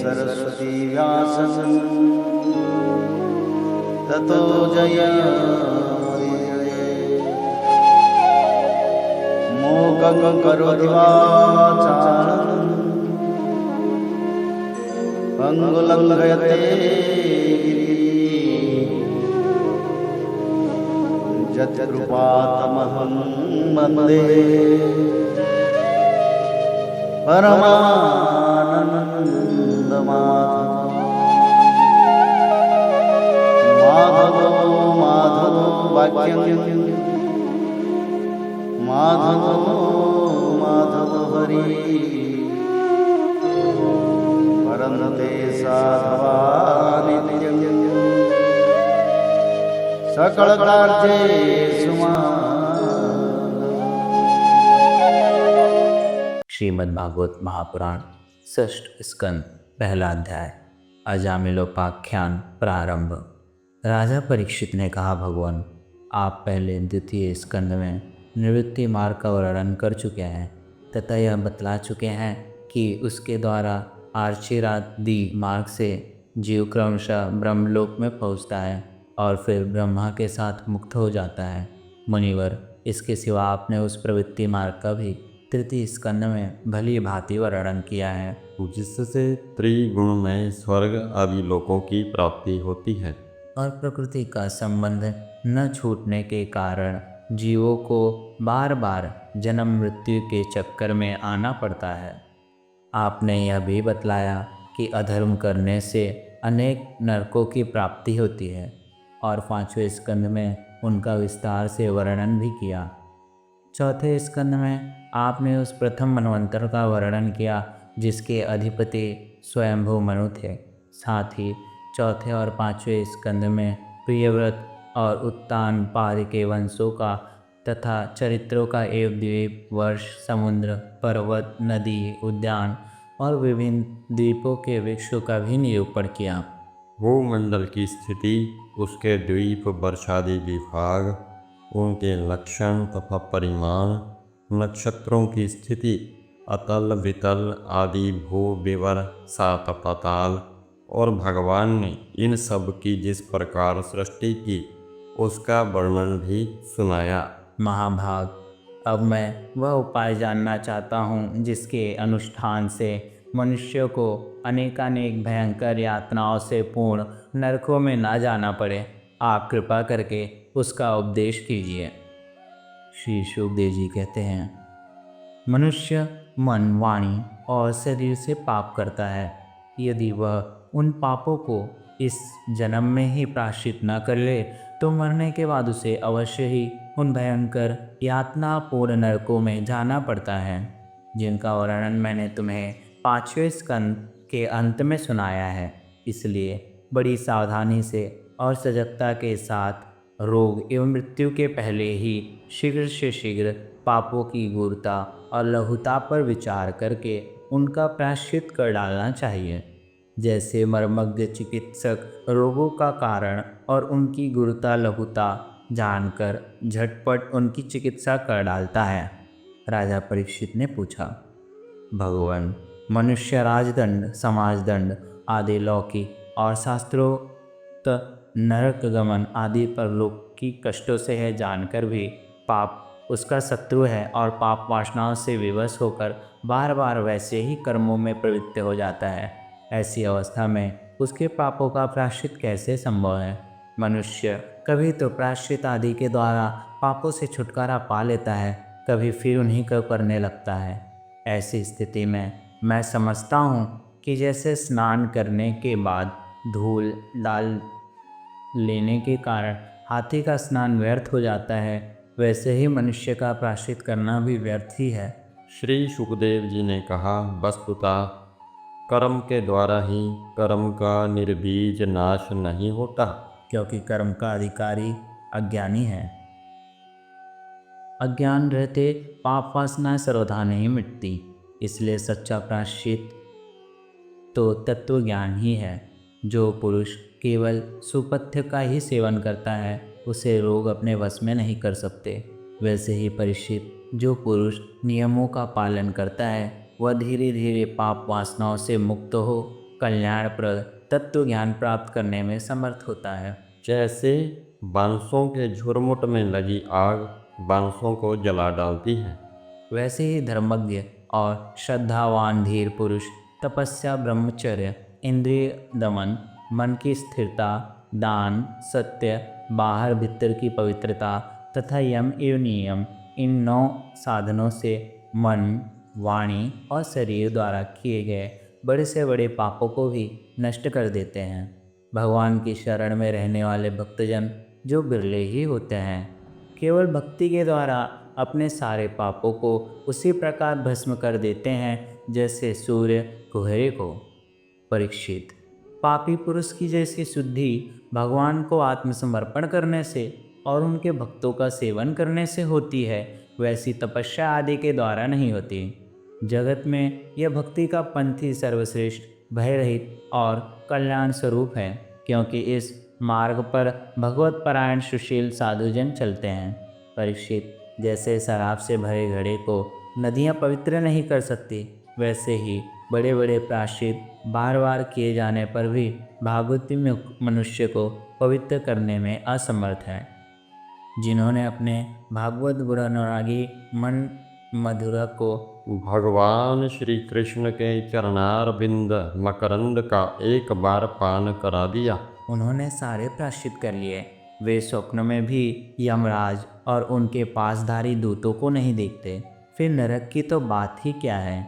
सरस्वती व्यासं ततो जयमुदीरये। मूकं करोति वाचालं पंगुलंघयते यत्कृपातमहं वन्दे परमानन्दमाधवो माधवो वाक्यं माधवो हरि परन्ते साधवा नित्यं सकलकार्येषु श्रीमद् भागवत महापुराण षष्ठ स्कंद पहला अध्याय अजामिलोपाख्यान प्रारंभ। राजा परीक्षित ने कहा, भगवान आप पहले द्वितीय स्कंद में निवृत्ति मार्ग का वर्णन कर चुके हैं तथा यह बतला चुके हैं कि उसके द्वारा आर्चिरादि मार्ग से जीव क्रमशः ब्रह्मलोक में पहुँचता है और फिर ब्रह्मा के साथ मुक्त हो जाता है। मुनिवर, इसके सिवा आपने उस प्रवृत्ति मार्ग का भी तृतीय स्कंद में भली भांति वर्णन किया है, जिससे त्रिगुण में स्वर्ग आदि लोकों की प्राप्ति होती है और प्रकृति का संबंध न छूटने के कारण जीवों को बार बार जन्म मृत्यु के चक्कर में आना पड़ता है। आपने यह भी बतलाया कि अधर्म करने से अनेक नरकों की प्राप्ति होती है और पांचवें स्कंद में उनका विस्तार से वर्णन भी किया। चौथे स्कंद में आपने उस प्रथम मनवंतर का वर्णन किया जिसके अधिपति स्वयंभू मनु थे। साथ ही चौथे और पांचवें स्कंद में प्रियव्रत और उत्तान पाद के वंशों का तथा चरित्रों का एवं द्वीप, वर्ष, समुद्र, पर्वत, नदी, उद्यान और विभिन्न द्वीपों के वृक्षों का भी निरूपण किया। भूमंडल की स्थिति, उसके द्वीप, वर्षादि विभाग, उनके लक्षण तथा परिमाण, नक्षत्रों की स्थिति, अतल वितल आदि भू विवर, सात पाताल और भगवान ने इन सब की जिस प्रकार सृष्टि की उसका वर्णन भी सुनाया। महाभाग, अब मैं वह उपाय जानना चाहता हूँ जिसके अनुष्ठान से मनुष्य को अनेकानेक भयंकर यातनाओं से पूर्ण नरकों में ना जाना पड़े। आप कृपा करके उसका उपदेश कीजिए। श्री शुकदेव जी कहते हैं, मनुष्य मन, वाणी और शरीर से पाप करता है। यदि वह उन पापों को इस जन्म में ही प्रायश्चित न कर ले तो मरने के बाद उसे अवश्य ही उन भयंकर यातनापूर्ण नरकों में जाना पड़ता है जिनका वर्णन मैंने तुम्हें पांचवें स्कंद के अंत में सुनाया है। इसलिए बड़ी सावधानी से और सजगता के साथ रोग एवं मृत्यु के पहले ही शीघ्र से शीघ्र पापों की गूढ़ता और लघुता पर विचार करके उनका प्रायश्चित कर डालना चाहिए। जैसे मर्मज्ञ चिकित्सक रोगों का कारण और उनकी गूढ़ता लघुता जानकर झटपट उनकी चिकित्सा कर डालता है। राजा परीक्षित ने पूछा, भगवान मनुष्य राजदंड, समाजदंड आदि लौकिक और शास्त्रोक्त नरक गमन आदि परलोक की कष्टों से है जानकर भी पाप उसका शत्रु है और पाप वासनाओं से विवश होकर बार बार वैसे ही कर्मों में प्रवृत्त हो जाता है। ऐसी अवस्था में उसके पापों का प्रायश्चित कैसे संभव है? मनुष्य कभी तो प्रायश्चित आदि के द्वारा पापों से छुटकारा पा लेता है, कभी फिर उन्हीं को करने लगता है। ऐसी स्थिति में मैं समझता हूँ कि जैसे स्नान करने के बाद धूल डाल लेने के कारण हाथी का स्नान व्यर्थ हो जाता है, वैसे ही मनुष्य का प्रायश्चित करना भी व्यर्थ ही है। श्री सुखदेव जी ने कहा, वस्तुतः कर्म के द्वारा ही कर्म का निर्बीज नाश नहीं होता, क्योंकि कर्म का अधिकारी अज्ञानी है। अज्ञान रहते पाप वासना सर्वथा नहीं मिटती। इसलिए सच्चा प्रायश्चित तो तत्व ज्ञान ही है। जो पुरुष केवल सुपथ्य का ही सेवन करता है उसे रोग अपने वश में नहीं कर सकते। वैसे ही परीक्षित, जो पुरुष नियमों का पालन करता है वह धीरे धीरे पाप वासनाओं से मुक्त हो कल्याणप्रद तत्व ज्ञान प्राप्त करने में समर्थ होता है। जैसे बांसों के झुरमुट में लगी आग बांसों को जला डालती है, वैसे ही धर्मज्ञ और श्रद्धावान धीर पुरुष तपस्या, ब्रह्मचर्य, इंद्रिय दमन, मन की स्थिरता, दान, सत्य, बाहर भीतर की पवित्रता तथा यम एवं नियम, इन 9 साधनों से मन, वाणी और शरीर द्वारा किए गए बड़े से बड़े पापों को भी नष्ट कर देते हैं। भगवान की शरण में रहने वाले भक्तजन जो बिरले ही होते हैं, केवल भक्ति के द्वारा अपने सारे पापों को उसी प्रकार भस्म कर देते हैं जैसे सूर्य कुहरे को। परीक्षित, पापी पुरुष की जैसी शुद्धि भगवान को आत्मसमर्पण करने से और उनके भक्तों का सेवन करने से होती है, वैसी तपस्या आदि के द्वारा नहीं होती। जगत में यह भक्ति का पंथ ही सर्वश्रेष्ठ, भयरहित और कल्याण स्वरूप है, क्योंकि इस मार्ग पर भगवत परायण सुशील साधुजन चलते हैं। परीक्षित, जैसे शराब से भरे घड़े को नदियाँ पवित्र नहीं कर सकती, वैसे ही बड़े बड़े प्रायश्चित बार बार किए जाने पर भी भागवती में मनुष्य को पवित्र करने में असमर्थ है। जिन्होंने अपने भागवत गुणानुरागी मन मधुरा को भगवान श्री कृष्ण के चरणारविंद मकरंद का एक बार पान करा दिया, उन्होंने सारे प्रायश्चित कर लिए। वे स्वप्न में भी यमराज और उनके पासधारी दूतों को नहीं देखते, फिर नरक की तो बात ही क्या है।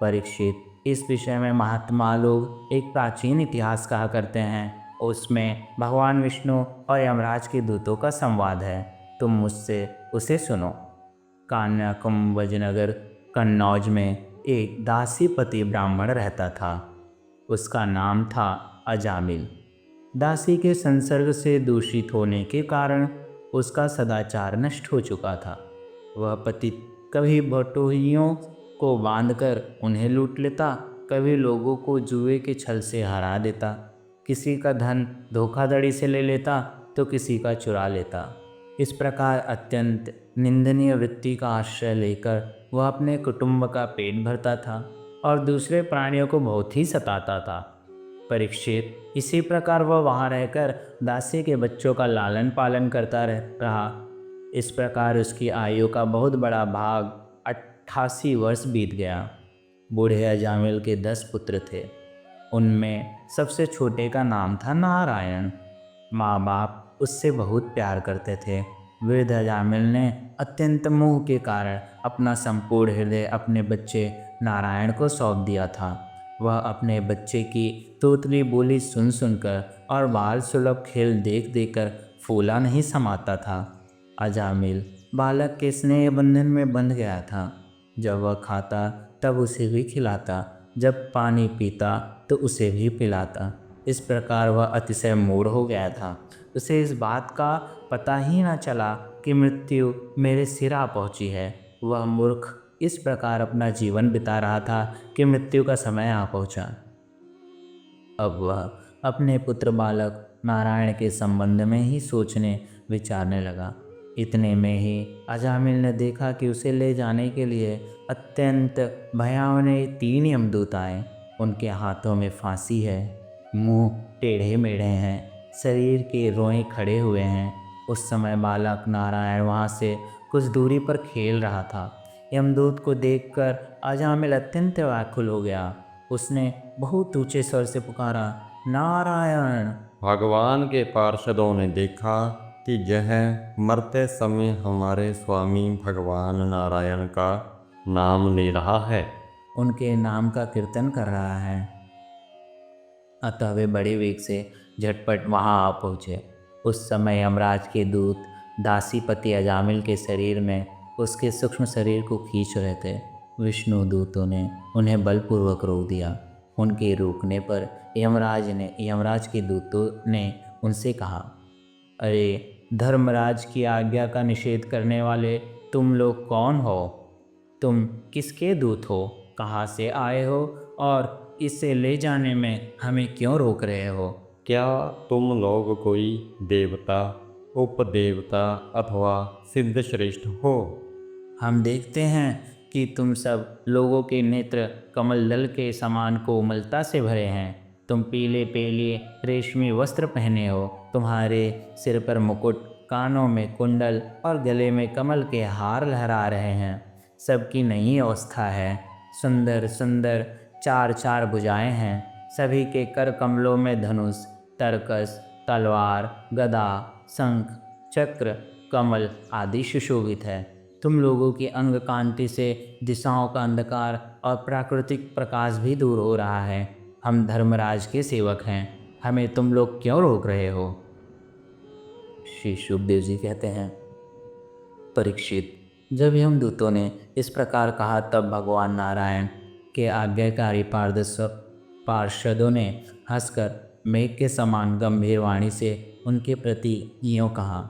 परीक्षित, इस विषय में महात्मा लोग एक प्राचीन इतिहास कहा करते हैं। उसमें भगवान विष्णु और यमराज के दूतों का संवाद है। तुम मुझसे उसे सुनो। कान्याकुंभजनगर कन्नौज में एक दासीपति ब्राह्मण रहता था। उसका नाम था अजामिल। दासी के संसर्ग से दूषित होने के कारण उसका सदाचार नष्ट हो चुका था। वह पति कभी बटोहियों को बांधकर उन्हें लूट लेता, कभी लोगों को जुए के छल से हरा देता, किसी का धन धोखाधड़ी से ले लेता तो किसी का चुरा लेता। इस प्रकार अत्यंत निंदनीय वृत्ति का आश्रय लेकर वह अपने कुटुंब का पेट भरता था और दूसरे प्राणियों को बहुत ही सताता था। परीक्षित, इसी प्रकार वह वहाँ रहकर दासी के बच्चों का लालन पालन करता रहा। इस प्रकार उसकी आयु का बहुत बड़ा भाग 88 वर्ष बीत गया। बूढ़े अजामिल के 10 पुत्र थे। उनमें सबसे छोटे का नाम था नारायण। माँ बाप उससे बहुत प्यार करते थे। वृद्ध अजामिल ने अत्यंत मोह के कारण अपना संपूर्ण हृदय अपने बच्चे नारायण को सौंप दिया था। वह अपने बच्चे की तोतली बोली सुन सुनकर और बाल सुलभ खेल देख देकर फूला नहीं समाता था। अजामिल बालक के स्नेह बंधन में बंध गया था। जब वह खाता तब उसे भी खिलाता, जब पानी पीता तो उसे भी पिलाता। इस प्रकार वह अतिशय मूढ़ हो गया था। उसे इस बात का पता ही न चला कि मृत्यु मेरे सिर आ पहुंची है। वह मूर्ख इस प्रकार अपना जीवन बिता रहा था कि मृत्यु का समय आ पहुंचा। अब वह अपने पुत्र बालक नारायण के संबंध में ही सोचने विचारने लगा। इतने में ही अजामिल ने देखा कि उसे ले जाने के लिए अत्यंत भयावह 3 यमदूत आए। उनके हाथों में फांसी है, मुंह टेढ़े मेढ़े हैं, शरीर के रोएं खड़े हुए हैं। उस समय बालक नारायण वहाँ से कुछ दूरी पर खेल रहा था। यमदूत को देखकर अजामिल अत्यंत व्याकुल हो गया। उसने बहुत ऊंचे स्वर से पुकारा, नारायण। भगवान के पार्षदों ने देखा कि यह मरते समय हमारे स्वामी भगवान नारायण का नाम ले रहा है, उनके नाम का कीर्तन कर रहा है। अतः वे बड़े वेग से झटपट वहां आ पहुँचे। उस समय यमराज के दूत दासीपति अजामिल के शरीर में उसके सूक्ष्म शरीर को खींच रहे थे। विष्णु दूतों ने उन्हें बलपूर्वक रोक दिया। उनके रोकने पर यमराज के दूतों ने उनसे कहा, अरे धर्मराज की आज्ञा का निषेध करने वाले तुम लोग कौन हो? तुम किसके दूत हो? कहाँ से आए हो? और इसे ले जाने में हमें क्यों रोक रहे हो? क्या तुम लोग कोई देवता, उपदेवता अथवा सिद्ध श्रेष्ठ हो? हम देखते हैं कि तुम सब लोगों के नेत्र कमल दल के समान कोमलता से भरे हैं। तुम पीले पीले रेशमी वस्त्र पहने हो, तुम्हारे सिर पर मुकुट, कानों में कुंडल और गले में कमल के हार लहरा रहे हैं। सबकी नई अवस्था है, सुंदर सुंदर चार चार भुजाएं हैं। सभी के कर कमलों में धनुष, तरकस, तलवार, गदा, शंख, चक्र, कमल आदि सुशोभित है। तुम लोगों की अंग कांति से दिशाओं का अंधकार और प्राकृतिक प्रकाश भी दूर हो रहा है। हम धर्मराज के सेवक हैं, हमें तुम लोग क्यों रोक रहे हो? श्री शुकदेव जी कहते हैं, परीक्षित, जब यमदूतों ने इस प्रकार कहा तब भगवान नारायण के आज्ञाकारी पार्षदों ने हंसकर मेघ के समान गंभीर वाणी से उनके प्रति यूँ कहा।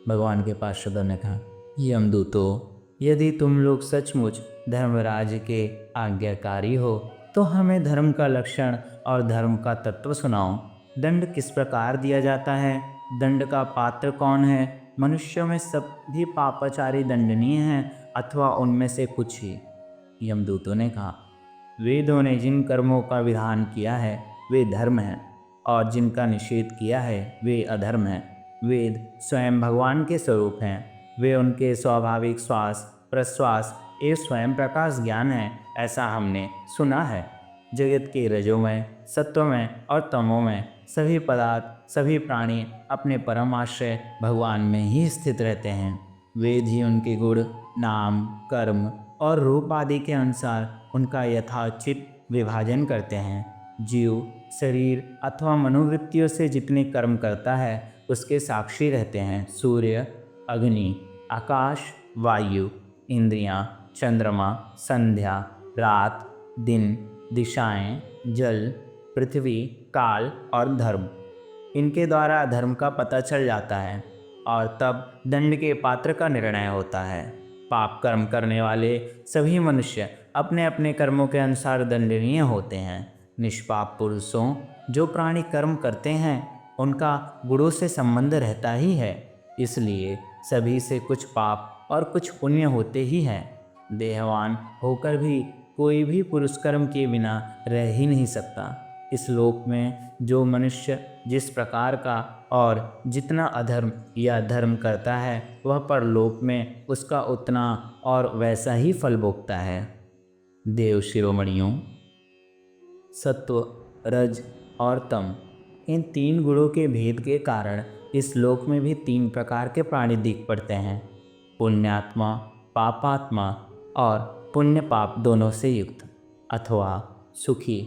भगवान के पार्षदों ने कहा, यमदूतों, यदि तुम लोग सचमुच धर्मराज के आज्ञाकारी हो तो हमें धर्म का लक्षण और धर्म का तत्व सुनाओ। दंड किस प्रकार दिया जाता है? दंड का पात्र कौन है? मनुष्यों में सभी पापाचारी दंडनीय हैं अथवा उनमें से कुछ ही? यमदूतों ने कहा, वेदों ने जिन कर्मों का विधान किया है वे धर्म हैं और जिनका निषेध किया है वे अधर्म हैं। वेद स्वयं भगवान के स्वरूप हैं, वे उनके स्वाभाविक श्वास प्रश्वास एवं स्वयं प्रकाश ज्ञान है, ऐसा हमने सुना है। जगत के रजोमय, सत्वमय और तमोमय सभी पदार्थ सभी प्राणी अपने परम आश्रय भगवान में ही स्थित रहते हैं। वेद ही उनके गुण, नाम, कर्म और रूप आदि के अनुसार उनका यथाचित विभाजन करते हैं। जीव शरीर अथवा मनोवृत्तियों से जितने कर्म करता है उसके साक्षी रहते हैं। सूर्य, अग्नि, आकाश, वायु, इंद्रियां, चंद्रमा, संध्या, रात, दिन, दिशाएं, जल, पृथ्वी, काल और धर्म, इनके द्वारा धर्म का पता चल जाता है और तब दंड के पात्र का निर्णय होता है। पाप कर्म करने वाले सभी मनुष्य अपने अपने कर्मों के अनुसार दंडनीय होते हैं। निष्पाप पुरुषों, जो प्राणी कर्म करते हैं उनका गुणों से संबंध रहता ही है, इसलिए सभी से कुछ पाप और कुछ पुण्य होते ही हैं। देहवान होकर भी कोई भी पुरुष कर्म के बिना रह ही नहीं सकता। इस लोक में जो मनुष्य जिस प्रकार का और जितना अधर्म या धर्म करता है वह परलोक में उसका उतना और वैसा ही फल भोगता है। देव शिरोमणियों, सत्व, रज और तम, इन तीन गुणों के भेद के कारण इस लोक में भी तीन प्रकार के प्राणी दिख पड़ते हैं। पुण्यात्मा, पापात्मा और पुण्य पाप दोनों से युक्त, अथवा सुखी,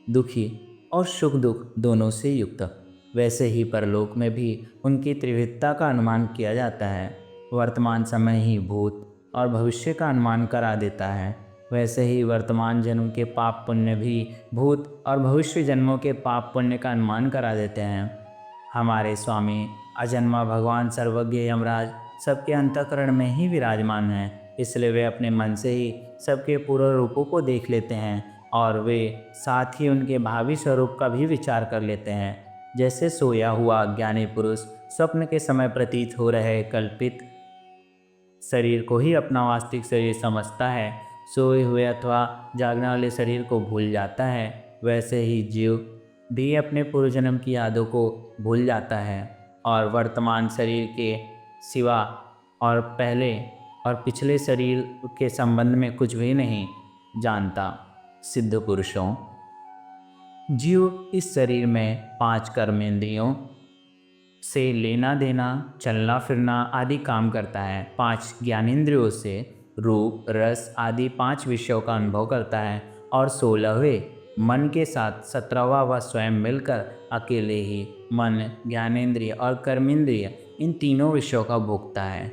दुखी और सुख दुख दोनों से युक्त। वैसे ही परलोक में भी उनकी त्रिविधता का अनुमान किया जाता है। वर्तमान समय ही भूत और भविष्य का अनुमान करा देता है, वैसे ही वर्तमान जन्म के पाप पुण्य भी भूत और भविष्य जन्मों के पाप पुण्य का अनुमान करा देते हैं। हमारे स्वामी अजन्मा भगवान सर्वज्ञ यमराज सबके अंतःकरण में ही विराजमान हैं, इसलिए वे अपने मन से ही सबके पूर्व रूपों को देख लेते हैं और वे साथ ही उनके भावी स्वरूप का भी विचार कर लेते हैं। जैसे सोया हुआ अज्ञानी पुरुष स्वप्न के समय प्रतीत हो रहे कल्पित शरीर को ही अपना वास्तविक शरीर समझता है, सोए हुए अथवा जागने वाले शरीर को भूल जाता है, वैसे ही जीव भी अपने पूर्व जन्म की यादों को भूल जाता है और वर्तमान शरीर के सिवा और पहले और पिछले शरीर के संबंध में कुछ भी नहीं जानता। सिद्ध पुरुषों, जीव इस शरीर में 5 कर्मेंद्रियों से लेना देना, चलना फिरना आदि काम करता है। 5 ज्ञानेंद्रियों से रूप रस आदि 5 विषयों का अनुभव करता है और 16वें मन के साथ 17वां वह स्वयं मिलकर अकेले ही मन, ज्ञानेंद्रिय और कर्मेंद्रिय इन तीनों विषयों का भोगता है।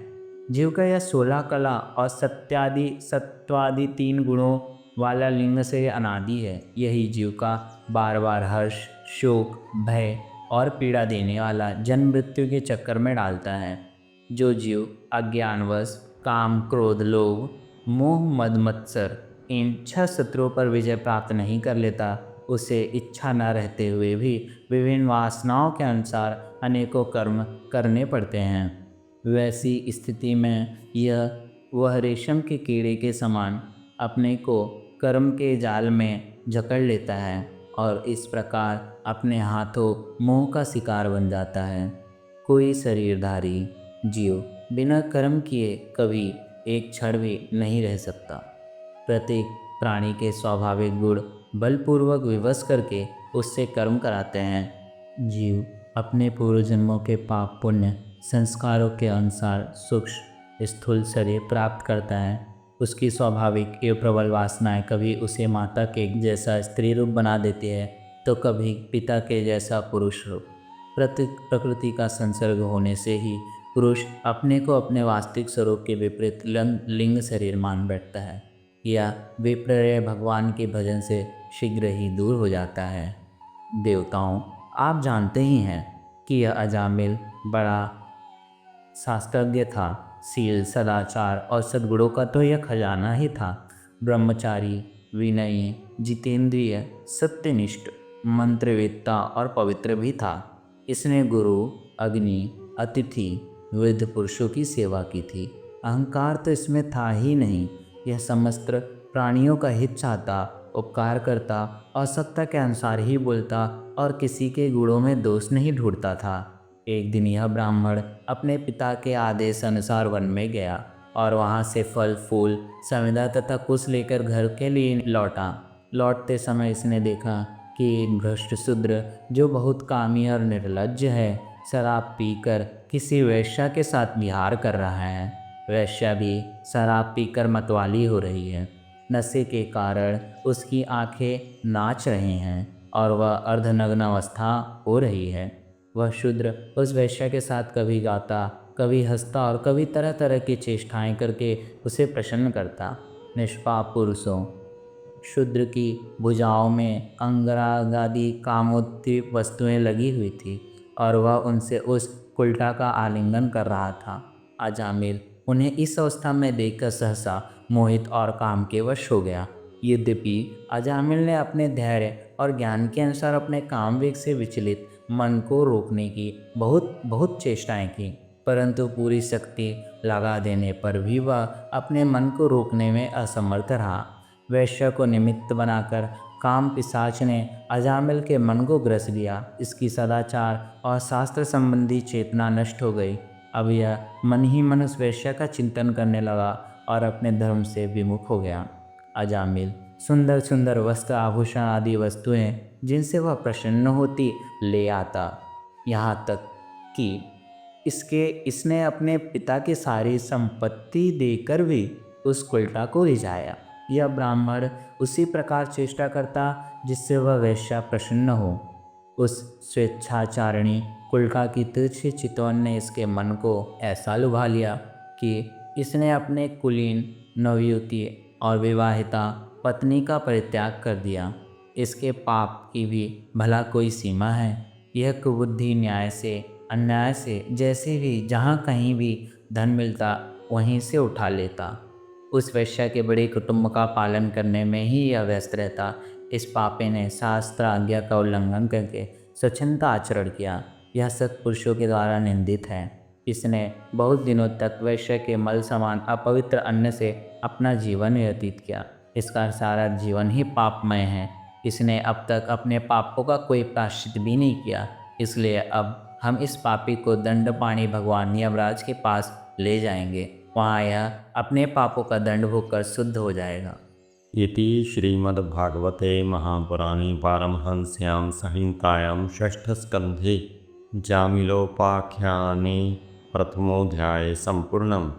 जीव का यह 16 कला और सत्वादि 3 गुणों वाला लिंग से अनादि है। यही जीव का बार बार हर्ष, शोक, भय और पीड़ा देने वाला जन्म मृत्यु के चक्कर में डालता है। जो जीव अज्ञानवश काम, क्रोध, लोभ, मोह, मद, मत्सर इन 6 शत्रुओं पर विजय प्राप्त नहीं कर लेता, उसे इच्छा न रहते हुए भी विभिन्न वासनाओं के अनुसार अनेकों कर्म करने पड़ते हैं। वैसी स्थिति में वह रेशम के कीड़े के समान अपने को कर्म के जाल में जकड़ लेता है और इस प्रकार अपने हाथों मोह का शिकार बन जाता है। कोई शरीरधारी जीव बिना कर्म किए कभी एक क्षण भी नहीं रह सकता। प्रत्येक प्राणी के स्वाभाविक गुण बलपूर्वक विवश करके उससे कर्म कराते हैं। जीव अपने पूर्व जन्मों के पाप पुण्य संस्कारों के अनुसार सूक्ष्म स्थूल शरीर प्राप्त करता है। उसकी स्वाभाविक एवं प्रबल वासनाएं कभी उसे माता के जैसा स्त्री रूप बना देती है तो कभी पिता के जैसा पुरुष रूप। प्रकृति का संसर्ग होने से ही पुरुष अपने को अपने वास्तविक स्वरूप के विपरीत लिंग शरीर मान बैठता है या विपर्य भगवान के भजन से शीघ्र ही दूर हो जाता है। देवताओं, आप जानते ही हैं कि यह अजामिल बड़ा शास्त्रज्ञ था। शील, सदाचार और सद्गुणों का तो यह खजाना ही था। ब्रह्मचारी, विनयी, जितेंद्रिय, सत्यनिष्ठ, मंत्रवेत्ता और पवित्र भी था। इसने गुरु, अग्नि, अतिथि, वृद्ध पुरुषों की सेवा की थी। अहंकार तो इसमें था ही नहीं। यह समस्त प्राणियों का हित चाहता, उपकार करता और सत्ता के अनुसार ही बोलता और किसी के गुणों में दोष नहीं ढूंढता था। एक दिन यह ब्राह्मण अपने पिता के आदेश अनुसार वन में गया और वहाँ से फल फूल, संविदा तथा कुश लेकर घर के लिए लौटा। लौटते समय इसने देखा कि एक भ्रष्ट शूद्र जो बहुत कामी और निर्लज्ज है, शराब पीकर किसी वेश्या के साथ विहार कर रहा है। वेश्या भी शराब पीकर मतवाली हो रही है। नशे के कारण उसकी आंखें नाच रही हैं और वह अर्धनग्न अवस्था हो रही है। वह शूद्र उस वेश्या के साथ कभी गाता, कभी हंसता और कभी तरह तरह की चेष्टाएं करके उसे प्रसन्न करता। निष्पाप पुरुषों, शूद्र की भुजाओं में अंगराग आदि कामोद्दीप वस्तुएं लगी हुई थी और वह उनसे उस कुल्टा का आलिंगन कर रहा था। अजामिल उन्हें इस अवस्था में देखकर सहसा मोहित और काम के वश हो गया। यद्यपि अजामिल ने अपने धैर्य और ज्ञान के अनुसार अपने काम वेग से विचलित मन को रोकने की बहुत चेष्टाएं की, परंतु पूरी शक्ति लगा देने पर भी वह अपने मन को रोकने में असमर्थ रहा। वैश्य को निमित्त बनाकर काम पिशाच ने अजामिल के मन को ग्रस लिया। इसकी सदाचार और शास्त्र संबंधी चेतना नष्ट हो गई। अब यह मन ही मन उस वैश्य का चिंतन करने लगा और अपने धर्म से विमुख हो गया। अजामिल सुंदर सुंदर वस्त्र, आभूषण आदि वस्तुएं जिनसे वह प्रसन्न होती ले आता, यहाँ तक कि इसने अपने पिता की सारी संपत्ति देकर भी उस कुल्टा को रिझाया। यह ब्राह्मण उसी प्रकार चेष्टा करता जिससे वह वेश्या प्रसन्न हो। उस स्वेच्छाचारिणी कुल्का की तिरछी चितौन ने इसके मन को ऐसा लुभा लिया कि इसने अपने कुलीन, नवयुवती और विवाहिता पत्नी का परित्याग कर दिया। इसके पाप की भी भला कोई सीमा है। यह कुबुद्धि न्याय से, अन्याय से, जैसे भी जहाँ कहीं भी धन मिलता वहीं से उठा लेता। उस वैश्या के बड़े कुटुंब का पालन करने में ही यह व्यस्त रहता। इस पापे ने शास्त्र आज्ञा का उल्लंघन करके स्वच्छंदता आचरण किया। यह सत्पुरुषों के द्वारा निंदित है। इसने बहुत दिनों तक वैश्य के मल समान अपवित्र अन्न से अपना जीवन व्यतीत किया। इसका सारा जीवन ही पापमय है। इसने अब तक अपने पापों का कोई प्रायश्चित भी नहीं किया। इसलिए अब हम इस पापी को दंडपाणी भगवान यमराज के पास ले जाएंगे। वहाँ यह अपने पापों का दंड भोगकर शुद्ध हो जाएगा। इति श्रीमद्भागवते महापुराणे पारमहंस्यां संहितायां षष्ठस्कन्धे जामिलोपाख्याने प्रथमोऽध्यायः सम्पूर्णम्।